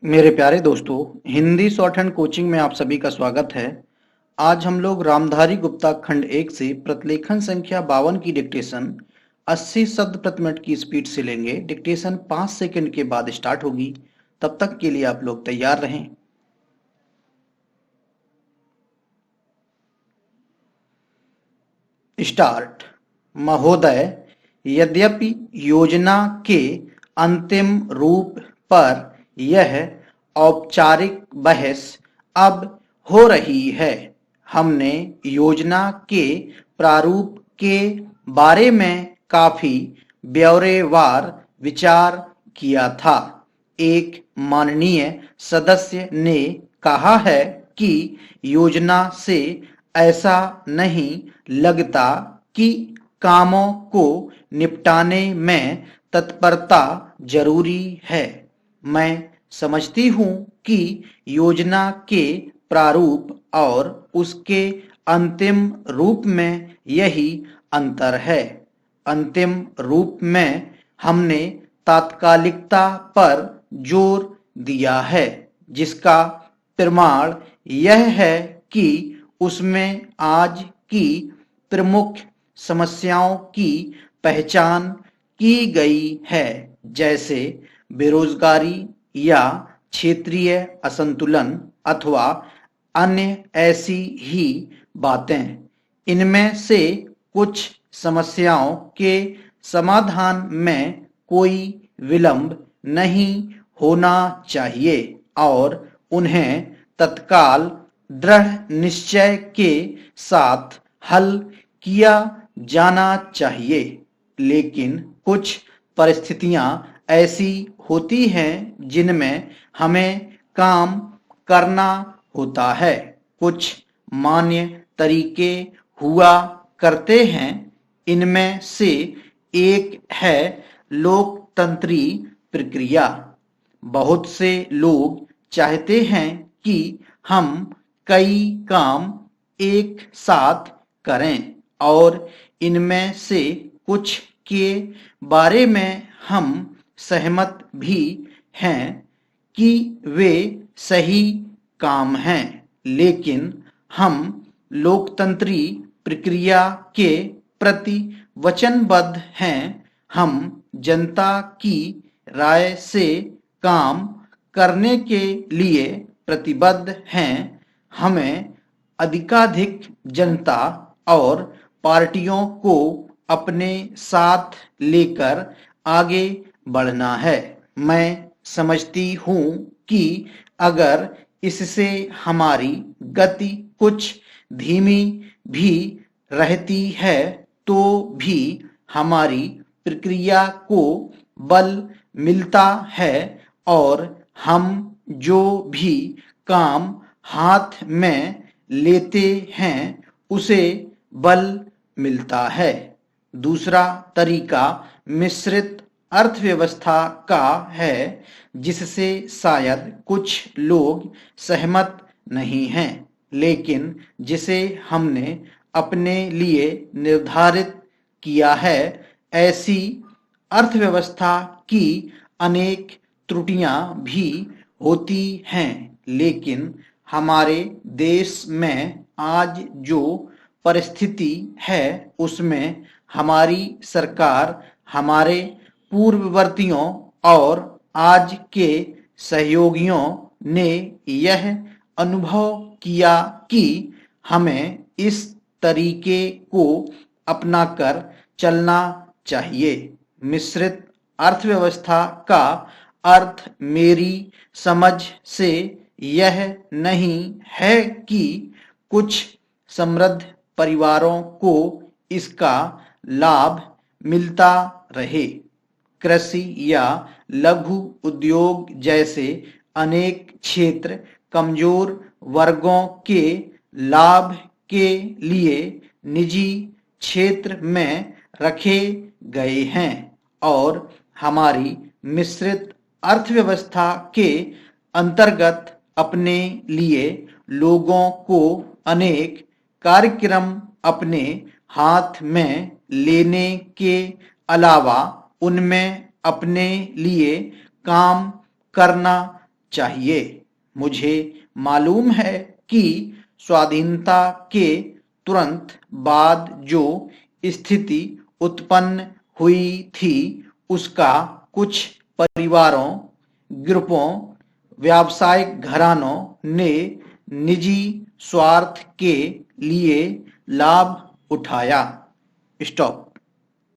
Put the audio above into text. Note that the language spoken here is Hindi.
मेरे प्यारे दोस्तों, हिंदी शॉर्ट हैंड कोचिंग में आप सभी का स्वागत है। आज हम लोग रामधारी गुप्ता खंड 1 से प्रतिलेखन संख्या 52 की डिक्टेशन 80 शब्द प्रति मिनट की स्पीड से लेंगे। डिक्टेशन 5 सेकंड के बाद स्टार्ट होगी। तब तक के लिए आप लोग तैयार रहें। स्टार्ट। महोदय, यद्यपि योजना के अंतिम रूप पर यह औपचारिक बहस अब हो रही है, हमने योजना के प्रारूप के बारे में काफी ब्यौरेवार विचार किया था। एक माननीय सदस्य ने कहा है कि योजना से ऐसा नहीं लगता कि कामों को निपटाने में तत्परता जरूरी है। मैं समझती हूँ कि योजना के प्रारूप और उसके अंतिम रूप में यही अंतर है। अंतिम रूप में हमने तात्कालिकता पर जोर दिया है, जिसका प्रमाण यह है कि उसमें आज की प्रमुख समस्याओं की पहचान की गई है, जैसे बेरोजगारी या क्षेत्रीय असंतुलन अथवा अन्य ऐसी ही बातें। इनमें से कुछ समस्याओं के समाधान में कोई विलंब नहीं होना चाहिए और उन्हें तत्काल दृढ़ निश्चय के साथ हल किया जाना चाहिए। लेकिन कुछ परिस्थितियां ऐसी होती हैं जिनमें हमें काम करना होता है। कुछ मान्य तरीके हुआ करते हैं। इनमें से एक है लोकतंत्री प्रक्रिया। बहुत से लोग चाहते हैं कि हम कई काम एक साथ करें और इनमें से कुछ के बारे में हम सहमत भी हैं कि वे सही काम हैं, लेकिन हम लोकतंत्री प्रक्रिया के प्रति वचनबद्ध हैं। हम जनता की राय से काम करने के लिए प्रतिबद्ध हैं। हमें अधिकाधिक जनता और पार्टियों को अपने साथ लेकर आगे बढ़ना है। मैं समझती हूँ कि अगर इससे हमारी गति कुछ धीमी भी रहती है तो भी हमारी प्रक्रिया को बल मिलता है और हम जो भी काम हाथ में लेते हैं उसे बल मिलता है। दूसरा तरीका मिश्रित अर्थव्यवस्था का है, जिससे शायद कुछ लोग सहमत नहीं हैं, लेकिन जिसे हमने अपने लिए निर्धारित किया है। ऐसी अर्थव्यवस्था की अनेक त्रुटियां भी होती हैं, लेकिन हमारे देश में आज जो परिस्थिति है उसमें हमारी सरकार हमारे पूर्ववर्तियों और आज के सहयोगियों ने यह अनुभव किया कि हमें इस तरीके को अपनाकर चलना चाहिए। मिश्रित अर्थव्यवस्था का अर्थ मेरी समझ से यह नहीं है कि कुछ समृद्ध परिवारों को इसका लाभ मिलता रहे। कृषि या लघु उद्योग जैसे अनेक क्षेत्र कमजोर वर्गों के लाभ के लिए निजी क्षेत्र में रखे गए हैं और हमारी मिश्रित अर्थव्यवस्था के अंतर्गत अपने लिए लोगों को अनेक कार्यक्रम अपने हाथ में लेने के अलावा उनमें अपने लिए काम करना चाहिए। मुझे मालूम है कि स्वाधीनता के तुरंत बाद जो स्थिति उत्पन्न हुई थी उसका कुछ परिवारों, ग्रुपों, व्यावसायिक घरानों ने निजी स्वार्थ के लिए लाभ उठाया। स्टॉप।